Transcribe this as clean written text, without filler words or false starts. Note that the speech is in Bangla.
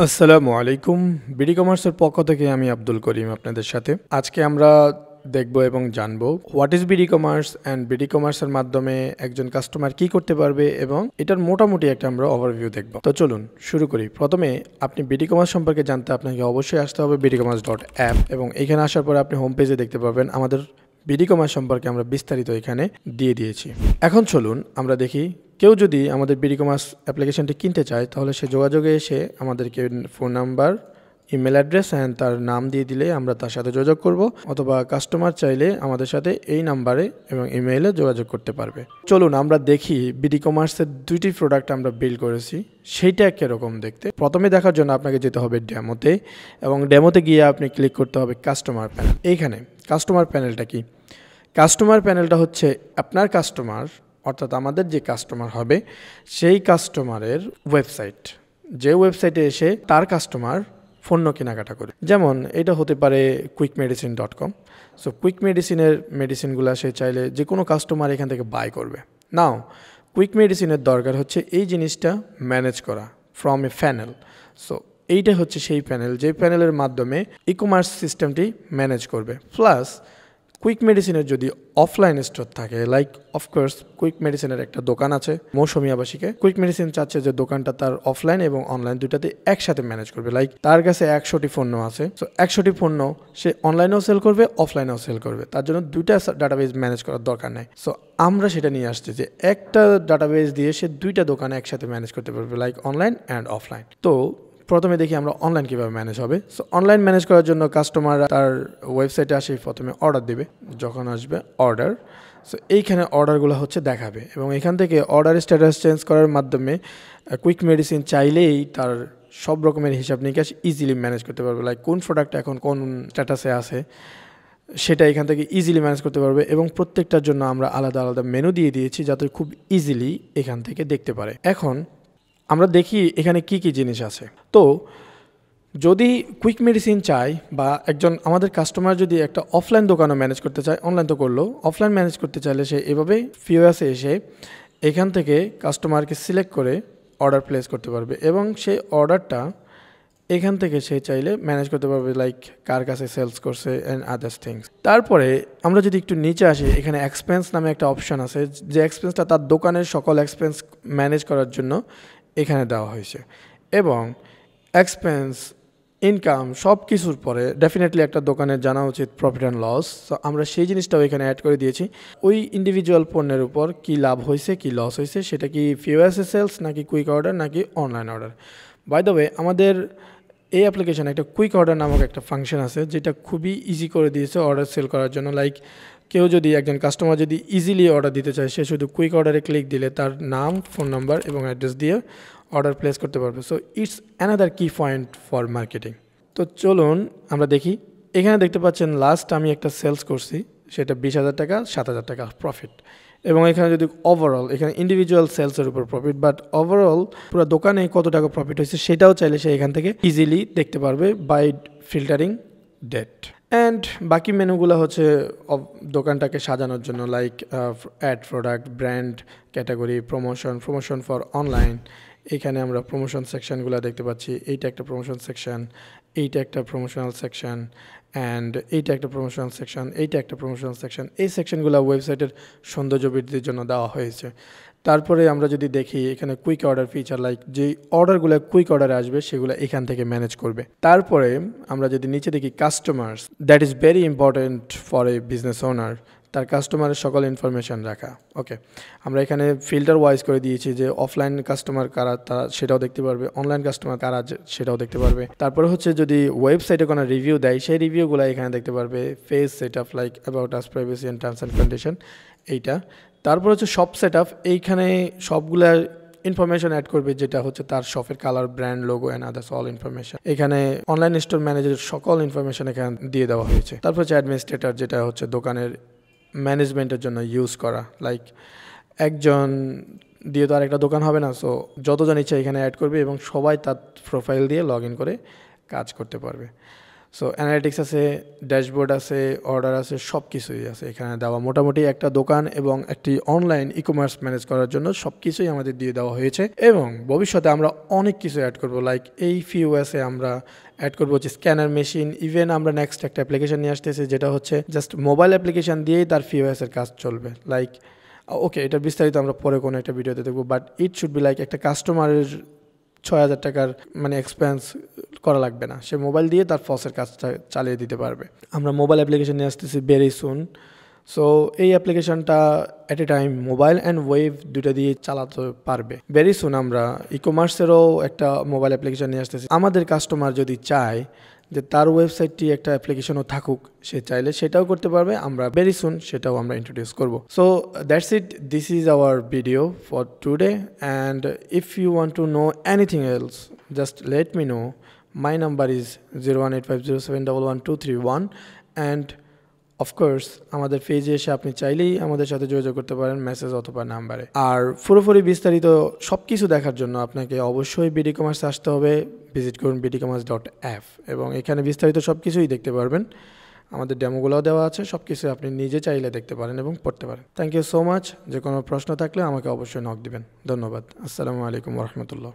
আসসালামু আলাইকুম। বিডি কমার্সের পক্ষ থেকে আমি আব্দুল করিম আপনাদের সাথে। আজকে আমরা দেখব এবং জানবো what is BD commerce and BD কমার্সের মাধ্যমে একজন কাস্টমার কি করতে পারবে এবং এটার মোটামুটি একটা আমরা ওভারভিউ দেখব। তো চলুন শুরু করি। প্রথমে আপনি বিডি কমার্স সম্পর্কে জানতে আপনাকে অবশ্যই আসতে হবে bdcommerce.app এবং এখানে আসার পরে আপনি হোম পেজে দেখতে পাবেন আমাদের বিডি কমার্স সম্পর্কে আমরা বিস্তারিত এখানে দিয়ে দিয়েছি। এখন চলুন আমরা দেখি কেউ যদি আমাদের বিডি কমার্স অ্যাপ্লিকেশনটি কিনতে চায় তাহলে সে যোগাযোগে এসে আমাদেরকে phone number, email address and তার নাম দিয়ে দিলে আমরা তার সাথে যোগাযোগ করব, অথবা কাস্টমার চাইলে আমাদের সাথে এই নাম্বারে এবং ইমেইলে যোগাযোগ করতে পারবে। চলুন আমরা দেখি বিডি কমার্সের দুইটি প্রোডাক্ট আমরা বিল্ড করেছি সেইটা কীরকম দেখতে। প্রথমে দেখার জন্য আপনাকে যেতে হবে ডেমোতে এবং ডেমোতে গিয়ে আপনি ক্লিক করতে হবে কাস্টমার প্যানেল। এইখানে কাস্টমার প্যানেলটা কি? কাস্টমার প্যানেলটা হচ্ছে আপনার কাস্টমার, অর্থাৎ আমাদের যে কাস্টমার হবে সেই কাস্টমারের ওয়েবসাইট, যে ওয়েবসাইটে এসে তার কাস্টমার পণ্য কেনাকাটা করে। যেমন এটা হতে পারে quickmedicine.com। সো কুইক মেডিসিনের মেডিসিনগুলো সে চাইলে যে কোনো কাস্টমার এখান থেকে বাই করবে। নাও কুইক মেডিসিনের দরকার হচ্ছে এই জিনিসটা ম্যানেজ করা ফ্রম এ প্যানেল। সো এইটা হচ্ছে সেই প্যানেল, যে প্যানেলের মাধ্যমে ই কমার্স সিস্টেমটি ম্যানেজ করবে। প্লাস কুইক মেডিসিনের যদি অফলাইন স্টোর থাকে, লাইক অফকোর্স কুইক মেডিসিনের একটা দোকান আছে মৌসুমী আবাসিকে। কুইক মেডিসিন চাচ্ছে যে দোকানটা তার অফলাইন এবং অনলাইন দুইটাতে একসাথে ম্যানেজ করবে। লাইক তার কাছে 100টি পণ্য আছে, সো 100টি পণ্য সে অনলাইনেও সেল করবে, অফলাইনেও সেল করবে। তার জন্য দুইটা ডাটাবেজ ম্যানেজ করার দরকার নেই। সো আমরা সেটা নিয়ে আসছি যে একটা ডাটাবেজ দিয়ে সে দুইটা দোকান একসাথে ম্যানেজ করতে পারবে, লাইক অনলাইন অ্যান্ড অফলাইন। তো প্রথমে দেখি আমরা অনলাইন কীভাবে ম্যানেজ হবে। সো অনলাইন ম্যানেজ করার জন্য কাস্টমার তার ওয়েবসাইটে আসে, প্রথমে অর্ডার দেবে। যখন আসবে অর্ডার, সো এইখানে অর্ডারগুলো হচ্ছে দেখাবে এবং এখান থেকে অর্ডার স্ট্যাটাস চেঞ্জ করার মাধ্যমে কুইক মেডিসিন চাইলেই তার সব রকমের হিসাব নিকাশ ইজিলি ম্যানেজ করতে পারবে। লাইক কোন প্রোডাক্ট এখন কোন স্ট্যাটাসে আছে সেটা এখান থেকে ইজিলি ম্যানেজ করতে পারবে এবং প্রত্যেকটার জন্য আমরা আলাদা আলাদা মেনু দিয়ে দিয়েছি যাতে খুব ইজিলি এখান থেকে দেখতে পারে। এখন আমরা দেখি এখানে কি কি জিনিস আছে। তো যদি কুইক মেডিসিন চাই বা একজন আমাদের কাস্টমার যদি একটা অফলাইন দোকানও ম্যানেজ করতে চায়, অনলাইন তো করলো, অফলাইন ম্যানেজ করতে চাইলে সে এভাবে পিওএসে এসে এখান থেকে কাস্টমারকে সিলেক্ট করে অর্ডার প্লেস করতে পারবে এবং সেই অর্ডারটা এখান থেকে সে চাইলে ম্যানেজ করতে পারবে, লাইক কার কাছে সেলস করছে অ্যান্ড আদার্স থিংস। তারপরে আমরা যদি একটু নিচে আসি, এখানে এক্সপেন্স নামে একটা অপশান আছে, যে এক্সপেন্সটা তার দোকানের সকল এক্সপেন্স ম্যানেজ করার জন্য এখানে দেওয়া হয়েছে। এবং এক্সপেন্স, ইনকাম সব কিছুর পরে ডেফিনেটলি একটা দোকানের জানা উচিত প্রফিট অ্যান্ড লস। সো আমরা সেই জিনিসটাও এখানে অ্যাড করে দিয়েছি। ওই ইন্ডিভিজুয়াল পণ্যের উপর কী লাভ হয়েছে কী লস হয়েছে, সেটা কি পিওএসএ সেলস নাকি কুইক অর্ডার নাকি online order. By the way আমাদের এই অ্যাপ্লিকেশনে একটা কুইক অর্ডার নামক একটা ফাংশন আছে যেটা খুবই ইজি করে দিয়েছে অর্ডার সেল করার জন্য। লাইক কেউ যদি একজন কাস্টমার যদি ইজিলি অর্ডার দিতে চায়, সে শুধু কুইক অর্ডারে ক্লিক দিলে তার নাম, ফোন নাম্বার এবং অ্যাড্রেস দিয়ে অর্ডার প্লেস করতে পারবে। সো ইটস অ্যানাদার কি পয়েন্ট ফর মার্কেটিং। তো চলুন আমরা দেখি। এখানে দেখতে পাচ্ছেন লাস্ট আমি একটা সেলস করছি, সেটা 20,000 টাকা, 7,000 টাকা প্রফিট। এবং এখানে যদি ওভারঅল, এখানে ইন্ডিভিজুয়াল সেলসের উপর প্রফিট, বাট ওভারঅল পুরো দোকানে কত টাকা প্রফিট হয়েছে সেটাও চাইলে সে এখান থেকে ইজিলি দেখতে পারবে বাই ফিল্টারিং ডেট। অ্যান্ড বাকি মেনুগুলো হচ্ছে দোকানটাকে সাজানোর জন্য, like add, product, brand, category, promotion for online. এখানে আমরা প্রমোশন সেকশনগুলো দেখতে পাচ্ছি। এইটা একটা প্রমোশন সেকশন, এইটা একটা প্রমোশনাল সেকশন, অ্যান্ড এইটা একটা প্রমোশনাল সেকশন, এইটা একটা প্রমোশনাল সেকশন। এই সেকশনগুলো ওয়েবসাইটের সৌন্দর্য বৃদ্ধির জন্য দেওয়া হয়েছে। তারপরে আমরা যদি দেখি এখানে কুইক অর্ডার ফিচার, লাইক যেই অর্ডারগুলো কুইক অর্ডারে আসবে সেগুলো এখান থেকে ম্যানেজ করবে। তারপরে আমরা যদি নিচে দেখি customers, that is very important for a business owner, তার কাস্টমারের সকল ইনফরমেশান রাখা। ওকে, আমরা এখানে ফিল্টার ওয়াইজ করে দিয়েছি যে অফলাইন কাস্টমার কারা তারা সেটাও দেখতে পারবে, অনলাইন কাস্টমার কারা সেটাও দেখতে পারবে। তারপরে হচ্ছে যদি ওয়েবসাইটে কোনো রিভিউ দেয় সেই রিভিউগুলো এখানে দেখতে পারবে। Face set up, like about us, privacy and terms and condition, এইটা। তারপর হচ্ছে শপ সেট আপ, এইখানে সবগুলা ইনফরমেশন অ্যাড করবে, যেটা হচ্ছে তার শপের colour, brand, logo and others all information. এখানে অনলাইন স্টোর ম্যানেজারের সকল ইনফরমেশন এখানে দিয়ে দেওয়া হয়েছে। তারপর হচ্ছে অ্যাডমিনিস্ট্রেটর, যেটা হচ্ছে দোকানের ম্যানেজমেন্টের জন্য ইউজ করা। লাইক একজন দিয়ে তো আর একটা দোকান হবে না, সো যতজন ইচ্ছা এখানে অ্যাড করবে এবং সবাই তার প্রোফাইল দিয়ে লগ ইন করে কাজ করতে পারবে। সো অ্যানালিটিক্স আছে, ড্যাশবোর্ড আছে, অর্ডার আছে, সব কিছুই আছে এখানে দেওয়া। মোটামুটি একটা দোকান এবং একটি অনলাইন ই কমার্স ম্যানেজ করার জন্য সব কিছুই আমাদের দিয়ে দেওয়া হয়েছে। এবং ভবিষ্যতে আমরা অনেক কিছু অ্যাড করবো, লাইক এই পিওএসে আমরা অ্যাড করবো হচ্ছে স্ক্যানার মেশিন। ইভেন আমরা নেক্সট একটা অ্যাপ্লিকেশন নিয়ে আসতেছি যেটা হচ্ছে জাস্ট মোবাইল অ্যাপ্লিকেশন দিয়েই তার পিওএস এর কাজ চলবে। লাইক ওকে, এটা বিস্তারিত আমরা পরে কোনো একটা ভিডিওতে দেখবো, but it should be like একটা কাস্টমারের 6,000 টাকার মানে এক্সপেন্স করা লাগবে না, সে মোবাইল দিয়ে তার ফসের কাজটা চালিয়ে দিতে পারবে। আমরা মোবাইল অ্যাপ্লিকেশন নিয়ে আসতেছি ভেরি সুন। সো এই অ্যাপ্লিকেশনটা at a time mobile and web দুটো দিয়ে চালাতে পারবে। ভেরি সুন আমরা ই কমার্সেরও একটা মোবাইল অ্যাপ্লিকেশন নিয়ে আসতেছি। আমাদের কাস্টমার যদি চায় যে তার ওয়েবসাইটটি একটা অ্যাপ্লিকেশনও থাকুক, সে চাইলে সেটাও করতে পারবে। আমরা ভেরি সুন সেটাও আমরা ইন্ট্রোডিউস করব। So that's it, this is our video for today, and if you want to know anything else just let me know. My number is 01850711231, and of course আমাদের পেজে এসে আপনি চাইলেই আমাদের সাথে যোগাযোগ করতে পারেন মেসেজ অথবা নাম্বারে। আর পুরোপুরি বিস্তারিত সব কিছু দেখার জন্য আপনাকে অবশ্যই বিডি কমার্সে আসতে হবে। ভিজিট করুন bdcommerce.app এবং এখানে বিস্তারিত সব কিছুই দেখতে পারবেন। আমাদের ডেমোগুলোও দেওয়া আছে, সব কিছু আপনি নিজে চাইলে দেখতে পারেন এবং পড়তে পারেন। Thank you so much. যে কোনো প্রশ্ন থাকলে আমাকে অবশ্যই নক দিবেন। ধন্যবাদ। আসসালামু আলাইকুম রহমতুল্লাহ।